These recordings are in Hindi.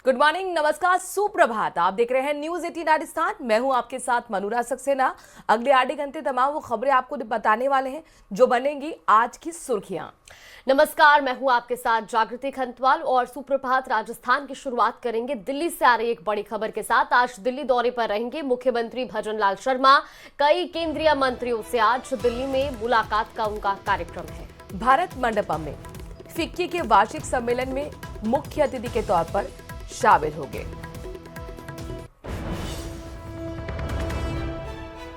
गुड मॉर्निंग, नमस्कार, सुप्रभात। आप देख रहे हैं न्यूज 18 राजस्थान। मैं हूं आपके साथ मनुरा सक्सेना। अगले आधे घंटे तमाम वो खबरें आपको बताने वाले हैं जो बनेंगी आज की सुर्खियां। नमस्कार, मैं हूं आपके साथ जागृति खंतवाल और सुप्रभात राजस्थान की शुरुआत करेंगे दिल्ली से आ रही एक बड़ी खबर के साथ। आज दिल्ली दौरे पर रहेंगे मुख्यमंत्री भजनलाल शर्मा। कई केंद्रीय मंत्रियों से आज दिल्ली में मुलाकात का उनका कार्यक्रम है। भारत मंडपम में फिक्की के वार्षिक सम्मेलन में मुख्य अतिथि के तौर पर शामिल होंगे।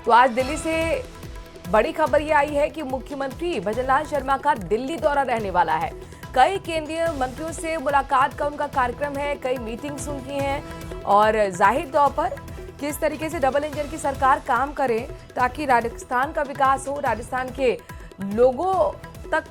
तो आज दिल्ली से बड़ी खबर यह आई है कि मुख्यमंत्री भजनलाल शर्मा का दिल्ली दौरा रहने वाला है। कई केंद्रीय मंत्रियों से मुलाकात का उनका कार्यक्रम है, कई मीटिंग्स उनकी हैं और जाहिर तौर पर किस तरीके से डबल इंजन की सरकार काम करे ताकि राजस्थान का विकास हो, राजस्थान के लोगों तक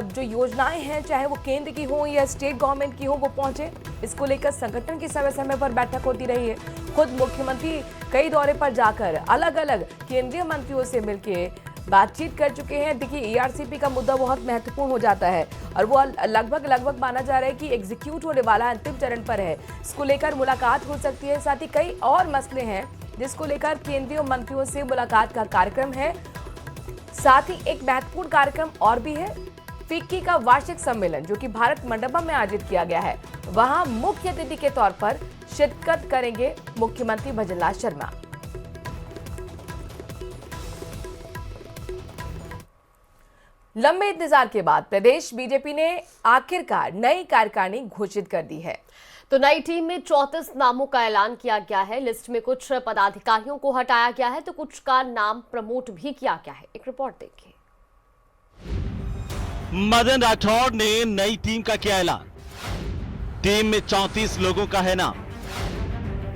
जो योजनाएं हैं चाहे वो केंद्र की हो या स्टेट गवर्नमेंट की हो वो पहुंचे। इसको लेकर संगठन की समय समय पर बैठक होती रही है। खुद मुख्यमंत्री कई दौरे पर जाकर अलग अलग केंद्रीय मंत्रियों से मिलकर बातचीत कर चुके हैं। देखिए, ईआरसीपी का मुद्दा बहुत महत्वपूर्ण हो जाता है और वो लगभग माना जा रहा है कि एग्जीक्यूट होने वाला अंतिम चरण पर है। इसको लेकर मुलाकात हो सकती है। साथ ही कई और मसले हैं जिसको लेकर केंद्रीय मंत्रियों से मुलाकात का कार्यक्रम है। साथ ही एक महत्वपूर्ण कार्यक्रम और भी है, फिक्की का वार्षिक सम्मेलन जो कि भारत मंडपम में आयोजित किया गया है। वहां मुख्य अतिथि के तौर पर शिरकत करेंगे मुख्यमंत्री भजनलाल शर्मा। लंबे इंतजार के बाद प्रदेश बीजेपी ने आखिरकार नई कार्यकारिणी घोषित कर दी है। तो नई टीम में 34 नामों का ऐलान किया गया है। लिस्ट में कुछ पदाधिकारियों को हटाया गया है तो कुछ का नाम प्रमोट भी किया गया है। एक रिपोर्ट देखिए। मदन राठौड़ ने नई टीम का किया ऐलान। टीम में 34 लोगों का है नाम।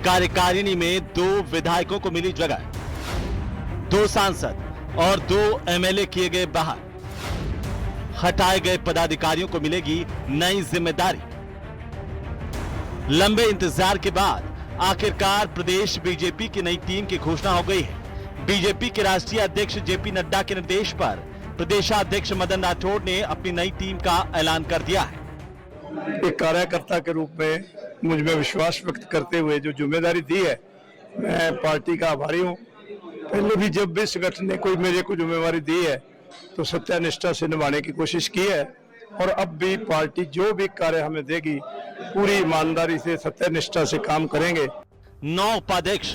कार्यकारिणी में 2 विधायकों को मिली जगह, 2 सांसद और 2 एमएलए किए गए बाहर। हटाए गए पदाधिकारियों को मिलेगी नई जिम्मेदारी। लंबे इंतजार के बाद आखिरकार प्रदेश बीजेपी की नई टीम की घोषणा हो गई है। बीजेपी के राष्ट्रीय अध्यक्ष जेपी नड्डा के निर्देश पर प्रदेशाध्यक्ष मदन राठौड़ ने अपनी नई टीम का ऐलान कर दिया है। एक कार्यकर्ता के रूप में मुझ में विश्वास व्यक्त करते हुए जो जिम्मेदारी दी है, मैं पार्टी का आभारी हूं। पहले भी जब भी संगठन ने कोई मेरे को जिम्मेदारी दी है तो सत्यानिष्ठा से निभाने की कोशिश की है और अब भी पार्टी जो भी कार्य हमें देगी पूरी ईमानदारी से सत्यानिष्ठा से काम करेंगे। 9 उपाध्यक्ष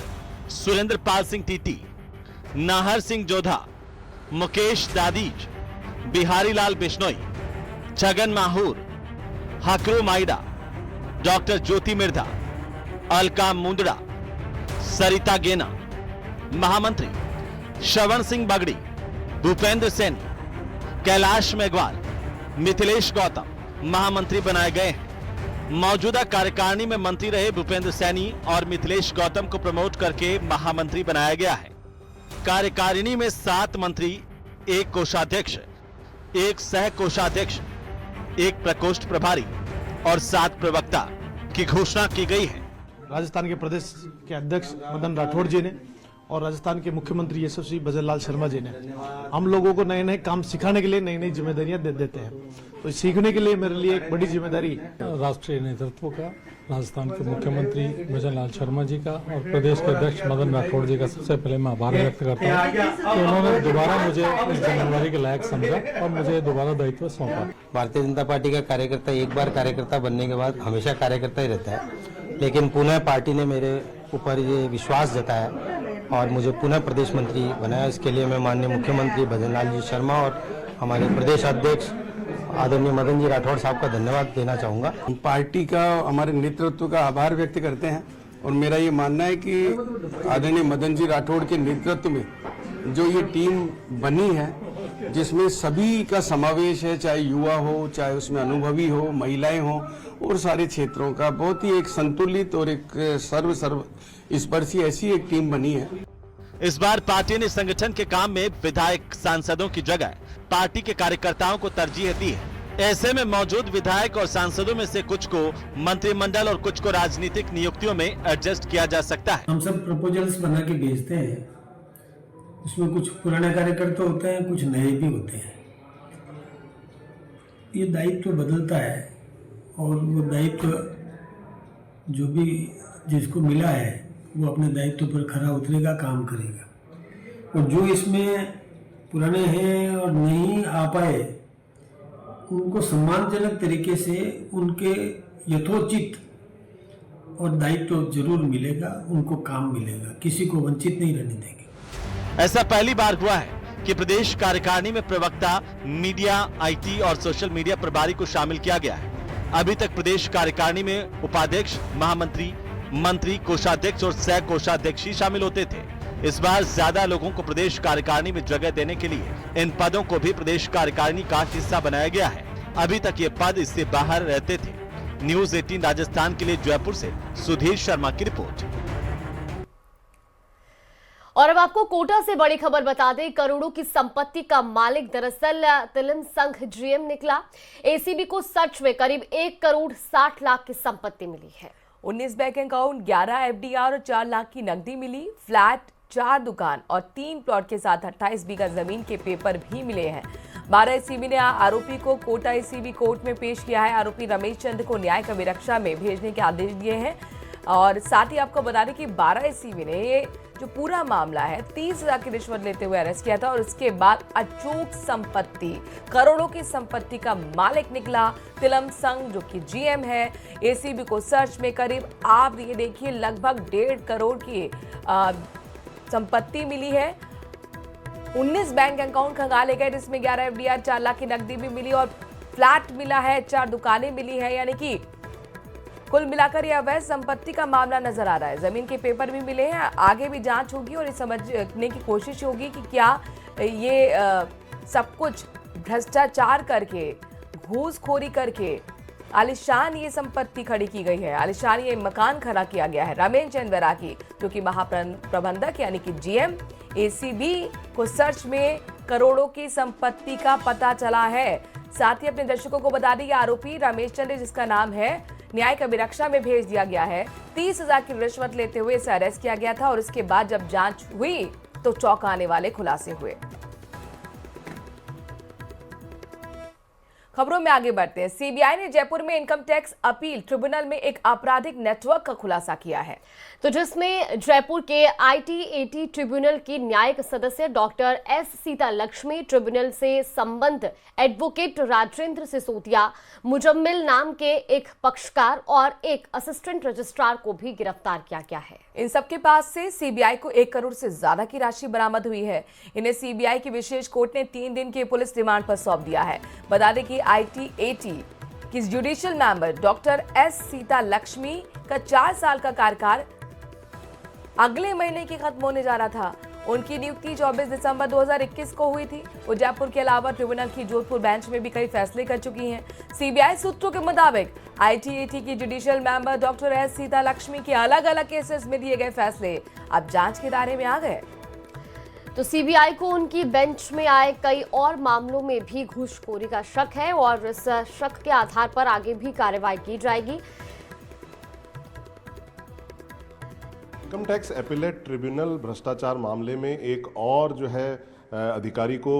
सुरेंद्र पाल सिंह टीटी, नाहर सिंह जोधा, मुकेश दादीज, बिहारी लाल बिश्नोई, छगन माहूर, हकरू माइडा, डॉक्टर ज्योति मिर्धा, अलका मुंदड़ा, सरिता गेना। महामंत्री श्रवण सिंह बगड़ी, भूपेंद्र सैनी, कैलाश मेघवाल, मिथिलेश गौतम महामंत्री बनाए गए हैं। मौजूदा कार्यकारिणी में मंत्री रहे भूपेंद्र सैनी और मिथिलेश गौतम को प्रमोट करके महामंत्री बनाया गया है। कार्यकारिणी में 7 मंत्री, 1 कोषाध्यक्ष, 1 सह कोषाध्यक्ष, 1 प्रकोष्ठ प्रभारी और 7 प्रवक्ता की घोषणा की गई है। राजस्थान के प्रदेश के अध्यक्ष मदन राठौड़ जी ने और राजस्थान के मुख्यमंत्री यशस्वी भजनलाल शर्मा जी ने हम लोगों को नए नए काम सिखाने के लिए नई नई जिम्मेदारियां दे देते हैं। तो सीखने के लिए मेरे लिए एक बड़ी जिम्मेदारी राष्ट्रीय नेतृत्व का, राजस्थान के मुख्यमंत्री भजनलाल शर्मा जी का और प्रदेश के अध्यक्ष मदन राठौड़ जी का सबसे पहले मैं आभार व्यक्त करता हूँ कि उन्होंने दोबारा मुझे इस जिम्मेदारी के लायक समझा और मुझे दोबारा दायित्व सौंपा। भारतीय जनता पार्टी का कार्यकर्ता एक बार कार्यकर्ता बनने के बाद हमेशा कार्यकर्ता ही रहता है, लेकिन पुनः पार्टी ने मेरे ऊपर ये विश्वास जताया और मुझे पुनः प्रदेश मंत्री बनाया। इसके लिए मैं माननीय मुख्यमंत्री भजनलाल जी शर्मा और हमारे प्रदेश अध्यक्ष आदरणीय मदन जी राठौड़ साहब का धन्यवाद देना चाहूँगा। पार्टी का, हमारे नेतृत्व का आभार व्यक्त करते हैं और मेरा ये मानना है कि आदरणीय मदन जी राठौड़ के नेतृत्व में जो ये टीम बनी है जिसमें सभी का समावेश है, चाहे युवा हो, चाहे उसमें अनुभवी हो, महिलाएं हो और सारे क्षेत्रों का, बहुत ही एक संतुलित और एक सर्व स्पर्शी ऐसी एक टीम बनी है। इस बार पार्टी ने संगठन के काम में विधायक सांसदों की जगह पार्टी के कार्यकर्ताओं को तरजीह दी है। ऐसे में मौजूद विधायक और सांसदों में से कुछ को मंत्रिमंडल और कुछ को राजनीतिक नियुक्तियों में एडजस्ट किया जा सकता है। हम सब प्रपोजल्स बना के भेजते हैं, उसमें कुछ पुराने कार्यकर्ता होते हैं, कुछ नए भी होते हैं। ये दायित्व बदलता है और वो दायित्व जो भी जिसको मिला है वो अपने दायित्व पर खरा उतरेगा, काम करेगा। और जो इसमें पुराने हैं और नहीं आ पाए, उनको सम्मानजनक तरीके से उनके यथोचित और दायित्व जरूर मिलेगा, उनको काम मिलेगा, किसी को वंचित नहीं रहने देंगे। ऐसा पहली बार हुआ है कि प्रदेश कार्यकारिणी में प्रवक्ता, मीडिया, आईटी और सोशल मीडिया प्रभारी को शामिल किया गया है। अभी तक प्रदेश कार्यकारिणी में उपाध्यक्ष, महामंत्री, मंत्री, कोषाध्यक्ष और सह कोषाध्यक्ष ही शामिल होते थे। इस बार ज्यादा लोगों को प्रदेश कार्यकारिणी में जगह देने के लिए इन पदों को भी प्रदेश कार्यकारिणी का हिस्सा बनाया गया है। अभी तक ये पद इससे बाहर रहते थे। न्यूज 18 राजस्थान के लिए जयपुर से सुधीर शर्मा की रिपोर्ट। और अब आपको कोटा से बड़ी खबर बता दें, करोड़ों की संपत्ति का मालिक दरअसल तिलम संघ जीएम निकला। एसीबी को सच में करीब 1 करोड़ 60 लाख की संपत्ति मिली है। 19 बैंक अकाउंट, 11 एफडीआर और 4 लाख की नकदी मिली। फ्लैट, 4 दुकान और 3 प्लॉट के साथ 28 बीघा जमीन के पेपर भी मिले हैं। 12 एसीबी ने आरोपी को कोटा एसीबी कोर्ट में पेश किया है। आरोपी रमेश चंद्र को न्यायिक अभिरक्षा में भेजने के आदेश दिए हैं। और साथ ही आपको बता दें कि 12 एसीबी ने ये जो पूरा मामला है 30,000 की रिश्वत लेते हुए अरेस्ट किया था और उसके बाद अचूक संपत्ति, करोड़ों की संपत्ति का मालिक निकला तिलम संघ, जो कि जीएम है। एसीबी को सर्च में करीब आप ये देखिए लगभग 1.5 करोड़ की संपत्ति मिली है। 19 बैंक अकाउंट खंगाले गए, जिसमें 11 एफडीआर, 4 लाख की नकदी भी मिली और फ्लैट मिला है, 4 दुकानें मिली है। यानी कि कुल मिलाकर यह अवैध संपत्ति का मामला नजर आ रहा है। जमीन के पेपर भी मिले हैं। आगे भी जांच होगी और ये समझने की कोशिश होगी कि क्या ये सब कुछ भ्रष्टाचार करके, घूसखोरी करके आलिशान ये संपत्ति खड़ी की गई है, आलिशान ये मकान खड़ा किया गया है। रमेश चंद्र बैरागी, जो कि महाप्रबंधक यानी कि जीएम, एसीबी को सर्च में करोड़ों की संपत्ति का पता चला है। साथ ही अपने दर्शकों को बता दें, आरोपी रमेश चंद्र, जिसका नाम है, न्यायिक अभिरक्षा में भेज दिया गया है। 30,000 की रिश्वत लेते हुए इसे अरेस्ट किया गया था और उसके बाद जब जांच हुई तो चौंकाने वाले खुलासे हुए। खबरों में आगे बढ़ते हैं। सीबीआई ने जयपुर में इनकम टैक्स अपील ट्रिब्यूनल में एक आपराधिक नेटवर्क का खुलासा किया है, तो जिसमें जयपुर के आईटीएटी ट्रिब्यूनल की न्यायिक सदस्य doctor S Sita Lakshmi, tribunal से संबंध एडवोकेट राजेंद्र सिसोदिया, मुजम्मिल नाम के एक पक्षकार और एक असिस्टेंट रजिस्ट्रार को भी गिरफ्तार किया गया है। इन सबके पास से सीबीआई को 1 करोड़ से ज्यादा की राशि बरामद हुई है। इन्हें सीबीआई की विशेष कोर्ट ने 3 दिन के पुलिस रिमांड पर सौंप दिया है। बता दें कि आईटीएटी की judicial member doctor S Sita Lakshmi का 4 साल का कार्यकाल अगले महीने की खत्म होने जा रहा था। उनकी नियुक्ति 24 दिसंबर 2021 को हुई थी। वो जयपुर के अलावा ट्रिब्यूनल की जोधपुर बेंच में भी कई फैसले कर चुकी हैं। सीबीआई सूत्रों के मुताबिक आईटीएटी की judicial member doctor S Sita Lakshmi के अलग अलग केसेस में दिए गए फैसले अब जांच के दायरे में आ गए। तो सीबीआई को उनकी बेंच में आए कई और मामलों में भी घूसखोरी का शक है और इस शक के आधार पर आगे भी कार्रवाई की जाएगी। इनकम टैक्स एपिलेट ट्रिब्यूनल भ्रष्टाचार मामले में एक और जो है अधिकारी को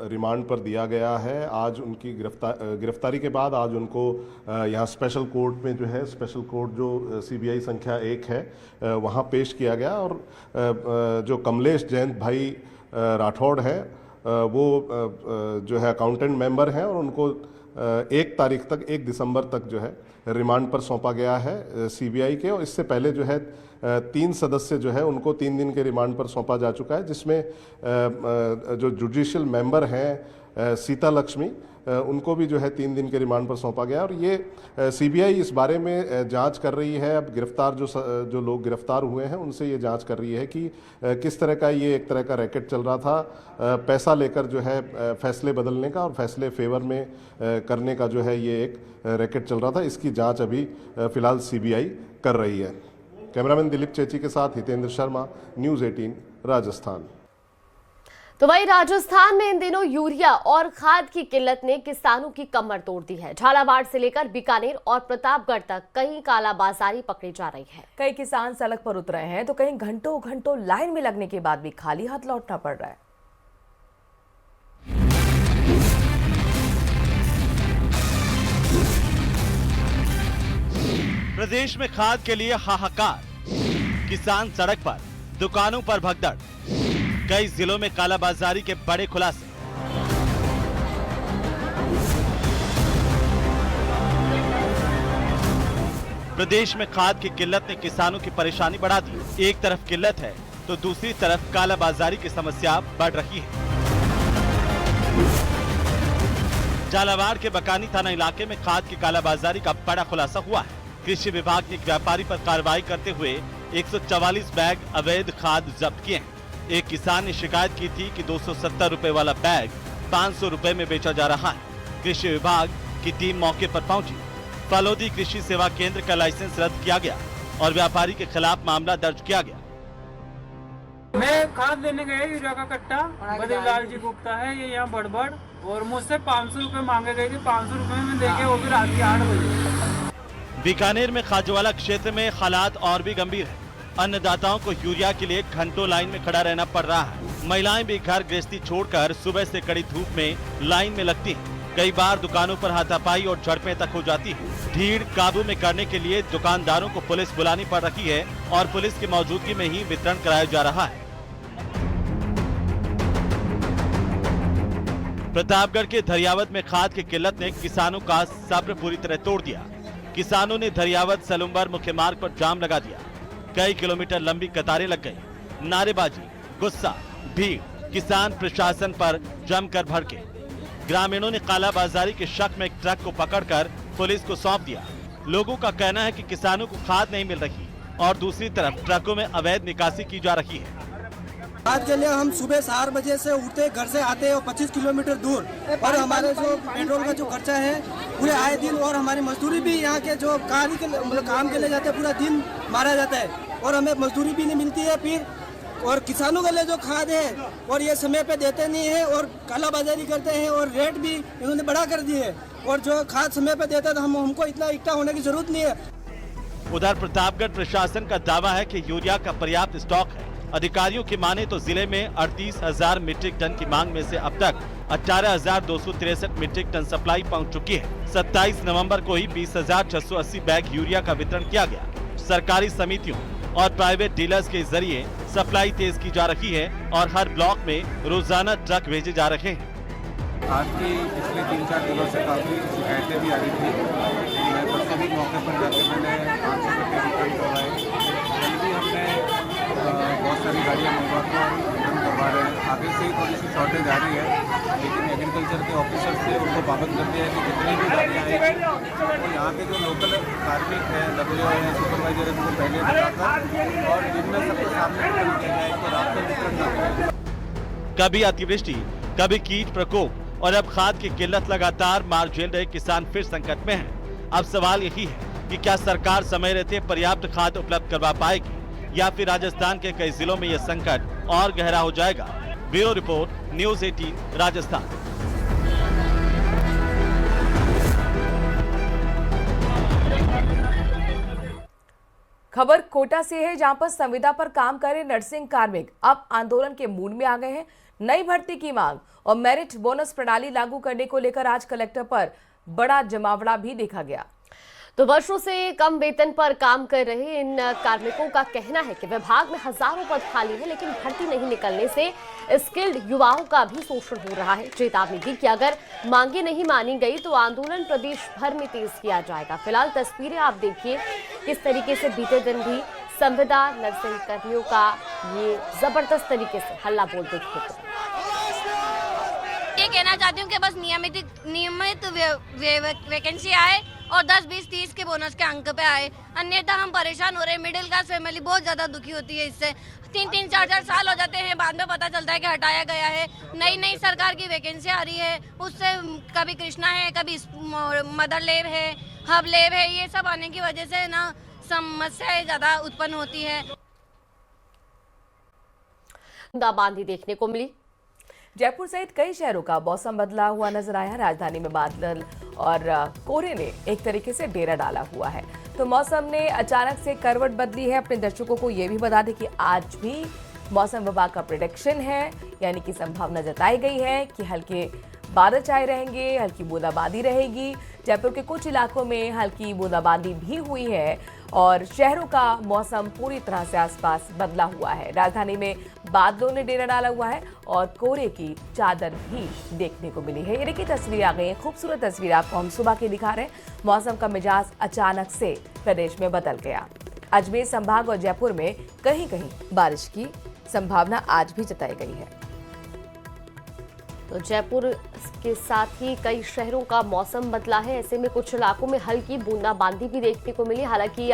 रिमांड पर दिया गया है। आज उनकी गिरफ्तारी के बाद आज उनको यहाँ स्पेशल कोर्ट में जो है, स्पेशल कोर्ट जो सीबीआई संख्या 1 है, वहाँ पेश किया गया। और जो कमलेश जयंत भाई राठौड़ है, वो जो है अकाउंटेंट मेंबर हैं और उनको 1 दिसंबर तक जो है रिमांड पर सौंपा गया है सीबीआई के। और इससे पहले जो है 3 सदस्य जो है उनको 3 दिन के रिमांड पर सौंपा जा चुका है, जिसमें जो जुडिशियल मेंबर हैं सीता लक्ष्मी, उनको भी जो है 3 दिन के रिमांड पर सौंपा गया। और ये सीबीआई इस बारे में जांच कर रही है। अब गिरफ्तार जो लोग गिरफ्तार हुए हैं उनसे ये जांच कर रही है कि किस तरह का ये एक तरह का रैकेट चल रहा था, पैसा लेकर जो है फैसले बदलने का और फैसले फेवर में करने का जो है ये एक रैकेट चल रहा था। इसकी जाँच अभी फिलहाल सीबीआई कर रही है। कैमरामैन दिलीप चेची के साथ हितेंद्र शर्मा, न्यूज़ 18 राजस्थान। तो वही राजस्थान में इन दिनों यूरिया और खाद की किल्लत ने किसानों की कमर तोड़ दी है। झालावाड़ से लेकर बीकानेर और प्रतापगढ़ तक कहीं कालाबाजारी पकड़ी जा रही है। कई किसान सड़क पर उतरे हैं तो कहीं घंटों घंटों लाइन में लगने के बाद भी खाली हाथ लौटना पड़ रहा है। प्रदेश में खाद के लिए हाहाकार, किसान सड़क पर, दुकानों पर भगदड़, कई जिलों में कालाबाजारी के बड़े खुलासे। प्रदेश में खाद की किल्लत ने किसानों की परेशानी बढ़ा दी। एक तरफ किल्लत है तो दूसरी तरफ कालाबाजारी की समस्या बढ़ रही है। झालावाड़ के बकानी थाना इलाके में खाद की कालाबाजारी का बड़ा खुलासा हुआ है। कृषि विभाग ने एक व्यापारी पर कार्रवाई करते हुए 144 बैग अवैध खाद जब्त किए हैं। एक किसान ने शिकायत की थी कि 270 रुपए वाला बैग 500 रुपए में बेचा जा रहा है। कृषि विभाग की टीम मौके पर पहुंची। फलोदी कृषि सेवा केंद्र का लाइसेंस रद्द किया गया और व्यापारी के खिलाफ मामला दर्ज किया गया। मैं खाद लेने गया यूरिया का कट्टा, बद्रीलाल जी गुप्ता है ये यहाँ बड़बड़, और मुझसे 500 रुपए मांगे गए थे। 500 रुपए में देखे वो भी रात के 8 बजे। बीकानेर में खाजवाला क्षेत्र में हालात और भी गंभीर है। अन्नदाताओं को यूरिया के लिए घंटों लाइन में खड़ा रहना पड़ रहा है। महिलाएं भी घर गृहस्थी छोड़कर सुबह से कड़ी धूप में लाइन में लगती हैं। कई बार दुकानों पर हाथापाई और झड़पें तक हो जाती है। भीड़ काबू में करने के लिए दुकानदारों को पुलिस बुलानी पड़ रही है और पुलिस की मौजूदगी में ही वितरण कराया जा रहा है। प्रतापगढ़ के धरियावत में खाद की किल्लत ने किसानों का सब्र पूरी तरह तोड़ दिया। किसानों ने धरियावत सलुम्बर मुख्य मार्ग पर जाम लगा दिया। कई किलोमीटर लंबी कतारें लग गई। नारेबाजी, गुस्सा, भीड़, किसान प्रशासन पर जमकर भड़के। ग्रामीणों ने कालाबाजारी के शक में एक ट्रक को पकड़कर पुलिस को सौंप दिया। लोगों का कहना है कि किसानों को खाद नहीं मिल रही और दूसरी तरफ ट्रकों में अवैध निकासी की जा रही है। खाद के लिए हम सुबह 4 बजे से उठते, घर से आते और 25 किलोमीटर दूर, और हमारे जो पेट्रोल का जो खर्चा है पूरे आए दिन, और हमारी मजदूरी भी यहाँ के जो काम के लिए जाते हैं पूरा दिन मारा जाता है और हमें मजदूरी भी नहीं मिलती है। फिर और किसानों के लिए जो खाद है और ये समय पे देते नहीं है और कालाबाजारी करते हैं और रेट भी इन्होंने बढ़ा कर दिए है, और जो खाद समय पे देते हैं तो हमको इतना इकट्ठा होने की जरूरत नहीं है। उधर प्रतापगढ़ प्रशासन का दावा है कि यूरिया का पर्याप्त स्टॉक है। अधिकारियों की माने तो जिले में 38,000 मीट्रिक टन की मांग में से अब तक 18,263 मीट्रिक टन सप्लाई पहुंच चुकी है। 27 नवंबर को ही 20,680 बैग यूरिया का वितरण किया गया। सरकारी समितियों और प्राइवेट डीलर्स के जरिए सप्लाई तेज की जा रही है और हर ब्लॉक में रोजाना ट्रक भेजे जा रहे हैं। आज की पिछले 3-4 दिनों से काफ़ी शिकायतें भी आ रही थी। मैं परसों भी मौके पर जाकर मैंने 500 रुपये रिटर्न करवाए। कल भी हमने बहुत सारी गाड़ियाँ मंगवा कर रिटर्न करवा रहे हैं। आगे से ही थोड़ी सी शॉर्टेज आ रही है, लेकिन एग्रीकल्चर के ऑफिसर्स से उनको पाबंद कर दिया है कि जितनी भी गाड़ियाँ आएंगी तो यहाँ के जो लोकल कार्मिक हैं, डब्ल्यू हैं, सुपरवाइजर हैं, उनको पहले बताकर और दिन में सबके सामने वितरण किया जाए, तो रात में वितरण न करें। कभी अतिवृष्टि, कभी कीट प्रकोप और अब खाद की किल्लत लगातार मार झेल रहे किसान फिर संकट में हैं। अब सवाल यही है कि क्या सरकार समय रहते पर्याप्त खाद उपलब्ध करवा पाएगी या फिर राजस्थान के कई जिलों में यह संकट और गहरा हो जाएगा। Bureau report, news 18 Rajasthan. खबर कोटा से है, जहां पर संविदा पर काम करे नर्सिंग कार्मिक अब आंदोलन के मूड में आ गए हैं। नई भर्ती की मांग और मेरिट बोनस प्रणाली लागू करने को लेकर आज कलेक्टर पर बड़ा जमावड़ा भी देखा गया। तो वर्षों से कम वेतन पर काम कर रहे इन कार्मिकों का कहना है कि विभाग में हजारों पद खाली है, लेकिन भर्ती नहीं निकलने से स्किल्ड युवाओं का भी शोषण हो रहा है। चेतावनी दी कि अगर मांगे नहीं मानी गई तो आंदोलन प्रदेश भर में तेज किया जाएगा। फिलहाल तस्वीरें आप देखिए किस तरीके से बीते दिन भी संविदा नर्सिंग कर्मियों का ये जबरदस्त तरीके से हल्ला बोल देखने को। ये कहना चाहती हूँ कि बस नियमित वैकेंसी आए और 10, 20, 30 के बोनस के अंक पे आए, अन्यथा हम परेशान हो रहे हैं। मिडिल क्लास फैमिली बहुत ज्यादा दुखी होती है इससे। 3-3, 4-4 साल हो जाते हैं, बाद में पता चलता है कि हटाया गया है। नई सरकार की वैकेंसी आ रही है, उससे कभी कृष्णा है, कभी मदर लेब है, हब लेब है, ये सब आने की वजह से ना समस्याएं ज्यादा उत्पन्न होती है। बूंदाबांदी देखने को मिली। जयपुर सहित कई शहरों का मौसम बदला हुआ नजर आया। राजधानी में बादल और कोहरे ने एक तरीके से डेरा डाला हुआ है, तो मौसम ने अचानक से करवट बदली है। अपने दर्शकों को ये भी बता दें कि आज भी मौसम विभाग का प्रेडिक्शन है, यानी कि संभावना जताई गई है कि हल्के बादल छाए रहेंगे, हल्की बूंदाबांदी रहेगी। जयपुर के कुछ इलाकों में हल्की बूंदाबांदी भी हुई है और शहरों का मौसम पूरी तरह से आसपास बदला हुआ है। राजधानी में बादलों ने डेरा डाला हुआ है और कोहरे की चादर भी देखने को मिली है। ये देखिए तस्वीर आ गई है, खूबसूरत तस्वीर आपको हम सुबह की दिखा रहे हैं। मौसम का मिजाज अचानक से प्रदेश में बदल गया। अजमेर संभाग और जयपुर में कहीं कहीं बारिश की संभावना आज भी जताई गई है। तो जयपुर के साथ ही कई शहरों का मौसम बदला है। ऐसे में कुछ इलाकों में हल्की बूंदाबांदी भी देखने को मिली। हालांकि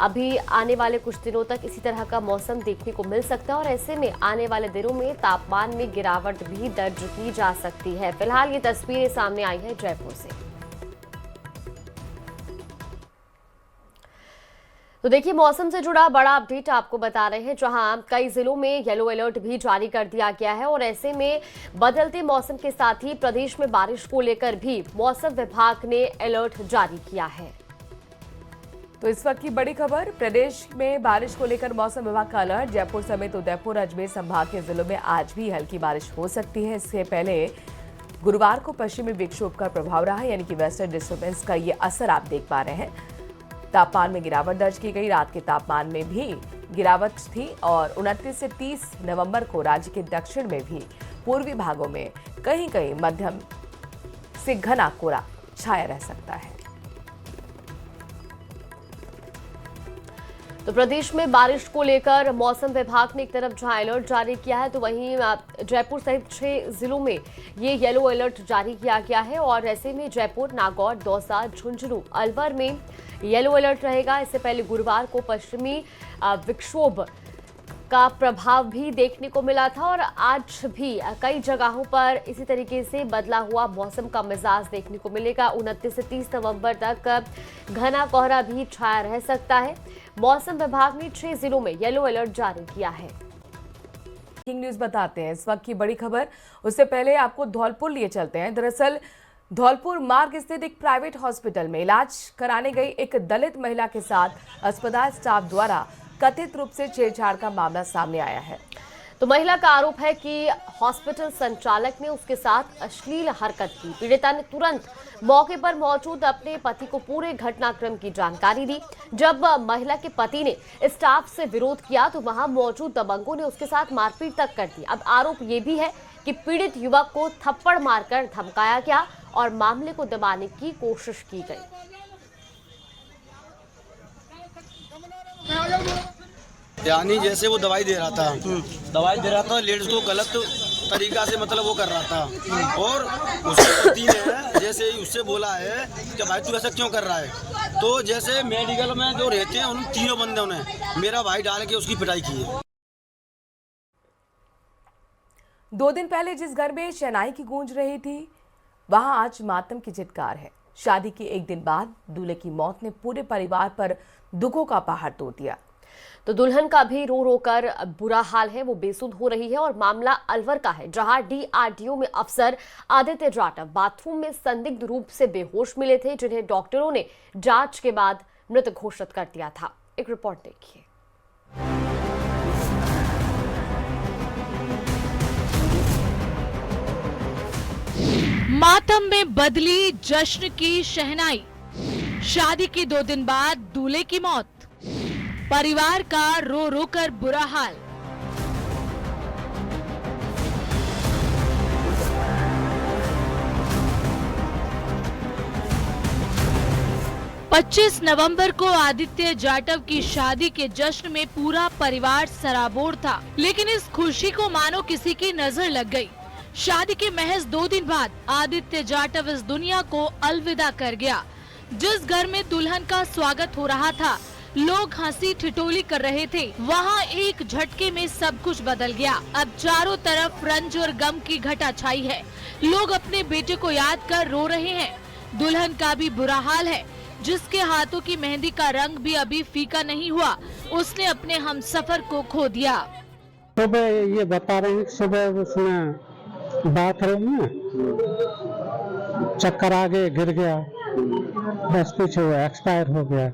अभी आने वाले कुछ दिनों तक इसी तरह का मौसम देखने को मिल सकता है और ऐसे में आने वाले दिनों में तापमान में गिरावट भी दर्ज की जा सकती है। फिलहाल ये तस्वीरें सामने आई है जयपुर से। तो देखिए मौसम से जुड़ा बड़ा अपडेट आपको बता रहे हैं, जहां कई जिलों में येलो अलर्ट भी जारी कर दिया गया है और ऐसे में बदलते मौसम के साथ ही प्रदेश में बारिश को लेकर भी मौसम विभाग ने अलर्ट जारी किया है। तो इस वक्त की बड़ी खबर, प्रदेश में बारिश को लेकर मौसम विभाग का अलर्ट। जयपुर समेत उदयपुर अजमेर संभाग के जिलों में आज भी हल्की बारिश हो सकती है। इससे पहले गुरुवार को पश्चिमी विक्षोभ का प्रभाव रहा, यानी कि वेस्टर्न डिस्टर्बेंस का ये असर आप देख पा रहे हैं। तापमान में गिरावट दर्ज की गई। रात के तापमान में भी गिरावट थी और 29 से 30 नवंबर को राज्य के दक्षिण में भी पूर्वी भागों में कहीं कहीं मध्यम से घना कोहरा छाया रह सकता है। तो प्रदेश में बारिश को लेकर मौसम विभाग ने एक तरफ जहां अलर्ट जारी किया है, तो वहीं जयपुर सहित 6 जिलों में ये येलो अलर्ट जारी किया गया है और ऐसे में जयपुर, नागौर, दौसा, झुंझुनू, अलवर में येलो अलर्ट रहेगा। इससे पहले गुरुवार को पश्चिमी विक्षोभ का प्रभाव भी देखने को मिला था और आज भी कई जगहों पर इसी तरीके से बदला हुआ मौसम का मिजाज देखने को मिलेगा। 29 से 30 नवंबर तक घना कोहरा भी छाया रह सकता है। मौसम विभाग ने 6 जिलों में येलो अलर्ट जारी किया है। किंग न्यूज बताते हैं इस वक्त की बड़ी खबर। उससे पहले आपको धौलपुर लिए चलते हैं। दरअसल धौलपुर मार्ग स्थित एक प्राइवेट हॉस्पिटल में इलाज कराने गई एक दलित महिला के साथ अस्पताल स्टाफ द्वारा कथित रूप से छेड़छाड़ का मामला सामने आया है। तो महिला का आरोप है कि हॉस्पिटल संचालक ने उसके साथ अश्लील हरकत की। पीड़िता ने तुरंत मौके पर मौजूद अपने पति को पूरे घटनाक्रम की जानकारी दी। जब महिला के पति ने स्टाफ से विरोध किया तो वहां मौजूद दबंगों ने उसके साथ मारपीट तक कर दी। अब आरोप ये भी है कि पीड़ित युवक को थप्पड़ मारकर धमकाया गया और मामले को दबाने की कोशिश की गई। यानी जैसे वो दवाई दे रहा था लेडीज को गलत तरीका से मतलब वो कर रहा था और उसके पति ने जैसे ही उससे बोला है कि भाई तू ऐसा क्यों कर रहा है, तो जैसे मेडिकल में जो रहते हैं उन तीनों बंदों ने मेरा भाई डाल के उसकी पिटाई की है। 2 दिन पहले जिस घर में शहनाई की गूंज रही थी वहां आज मातम की झिटकार है। शादी के एक दिन बाद दूल्हे की मौत ने पूरे परिवार पर दुखों का पहाड़ तोड़ दिया। तो दुल्हन का भी रो रो कर बुरा हाल है, वो बेसुध हो रही है और मामला अलवर का है, जहां DRDO में अफसर आदित्य जाटव बाथरूम में संदिग्ध रूप से बेहोश मिले थे, जिन्हें डॉक्टरों ने जांच के बाद मृत घोषित कर दिया था। एक रिपोर्ट देखिए। मातम में बदली जश्न की शहनाई। शादी के 2 दिन बाद दूल्हे की मौत, परिवार का रो रो कर बुरा हाल। पच्चीस नवंबर को आदित्य जाटव की शादी के जश्न में पूरा परिवार सराबोर था, लेकिन इस खुशी को मानो किसी की नजर लग गई। शादी के महज 2 दिन बाद आदित्य जाटव इस दुनिया को अलविदा कर गया। जिस घर में दुल्हन का स्वागत हो रहा था, लोग हंसी ठिठोली कर रहे थे, वहां एक झटके में सब कुछ बदल गया। अब चारों तरफ रंज और गम की घटा छाई है। लोग अपने बेटे को याद कर रो रहे हैं। दुल्हन का भी बुरा हाल है, जिसके हाथों की मेहंदी का रंग भी अभी फीका नहीं हुआ। उसने अपने हमसफर को खो दिया। सुबह ये बता रहे हैं, सुबह उसने बाथरूम में चक्कर आ गए, गिर गया, बस पीछे वो एक्सपायर हो गया।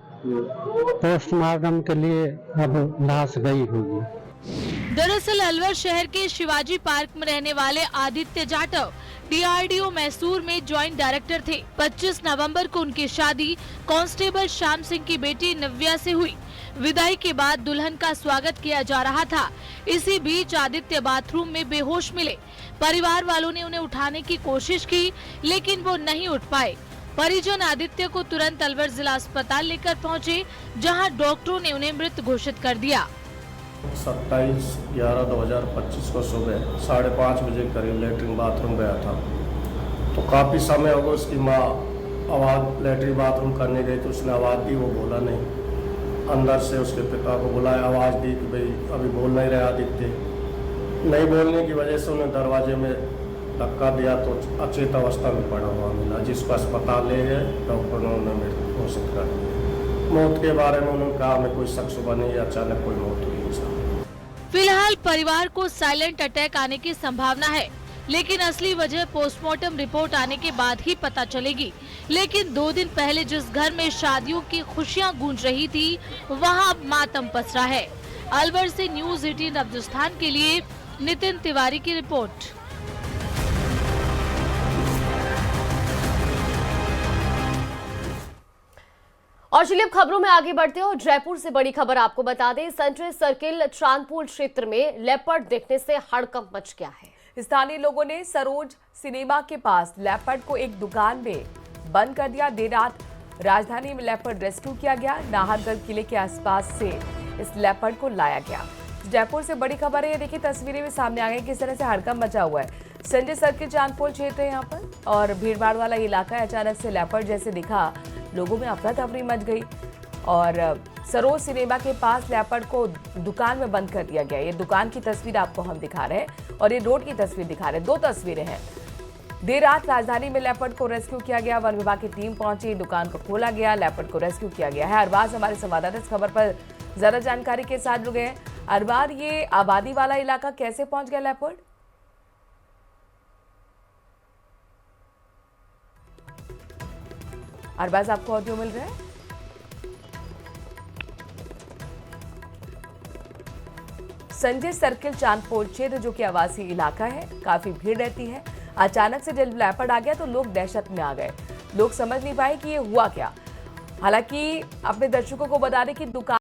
पोस्टमार्टम के लिए अब लाश गई होगी। दरअसल अलवर शहर के शिवाजी पार्क में रहने वाले आदित्य जाटव DRDO मैसूर में ज्वाइंट डायरेक्टर थे। 25 नवंबर को उनकी शादी कांस्टेबल श्याम सिंह की बेटी नव्या से हुई। विदाई के बाद दुल्हन का स्वागत किया जा रहा था। इसी बीच आदित्य बाथरूम में बेहोश मिले। परिवार वालों ने उन्हें उठाने की कोशिश की, लेकिन वो नहीं उठ पाए। परिजन आदित्य को तुरंत अलवर जिला अस्पताल लेकर पहुंचे, जहां डॉक्टरों ने उन्हें मृत घोषित कर दिया। 27/11/2025 को सुबह 5:30 बजे करीब लेटरिन बाथरूम गया था। तो काफ़ी समय हो गया, उसकी माँ आवाज़ लेटरिन बाथरूम करने गई तो उसने आवाज़ दी, वो बोला नहीं। अंदर से उसके पिता को बुलाया, आवाज़ दी कि भाई अभी बोल नहीं रहे आदित्य। नहीं बोलने की वजह से उन्हें दरवाजे में धक्का दिया तो अचेत अवस्था में पड़ा हुआ मिला, जिसको अस्पताल ले गए। डॉक्टर ने उन्हें मृत घोषित कर दिया। मौत के बारे में उन्होंने कहा हमें कोई शक सुबह नहीं, अचानक कोई मौत हुई। फिलहाल परिवार को साइलेंट अटैक आने की संभावना है, लेकिन असली वजह पोस्टमार्टम रिपोर्ट आने के बाद ही पता चलेगी। लेकिन 2 दिन पहले जिस घर में शादियों की खुशियां गूंज रही थी, वहां अब मातम पसरा है। अलवर से न्यूज़ 18 राजस्थान के लिए नितिन तिवारी की रिपोर्ट। और चलिए अब खबरों में आगे बढ़ते हैं और जयपुर से बड़ी खबर आपको बता दें। सेंट्रल सर्किल चांदपुर क्षेत्र में लेपर्ड देखने से हड़कंप मच गया है। स्थानीय लोगों ने सरोज सिनेमा के पास लेपर्ड को एक दुकान में बंद कर दिया। देर रात राजधानी में लेपर्ड रेस्क्यू किया गया। नाहरगढ़ किले के आसपास से इस लेपर्ड को लाया गया। जयपुर से बड़ी खबर है, ये देखिए तस्वीरें भी सामने आ गई, किस तरह से हड़कंप मचा हुआ है। संजय सर्किल चांदपुर क्षेत्र है यहाँ पर और भीड़भाड़ वाला इलाका है। अचानक से लेपर्ड जैसे दिखा, लोगों में अफरा तफरी मच गई और सरोज सिनेमा के पास लेपर्ड को दुकान में बंद कर दिया गया। ये दुकान की तस्वीर आपको हम दिखा रहे हैं और ये रोड की तस्वीर दिखा रहे हैं, 2 तस्वीरें हैं। देर रात राजधानी में लेपर्ड को रेस्क्यू किया गया। वन विभाग की टीम पहुंची, दुकान को खोला गया, लेपर्ड को रेस्क्यू किया गया है। अरबाज हमारे संवाददाता इस खबर पर ज्यादा जानकारी के साथ जुड़ गए हैं। अरबाज, ये आबादी वाला इलाका कैसे पहुंच गया लेपर्ड? अरबाज, आपको ऑडियो मिल रहा है? संजय सर्किल चांदपुर क्षेत्र जो कि आवासीय इलाका है, काफी भीड़ रहती है। अचानक से जब लेपर्ड आ गया तो लोग दहशत में आ गए। लोग समझ नहीं पाए कि ये हुआ क्या। हालांकि अपने दर्शकों को बता दें कि दुकान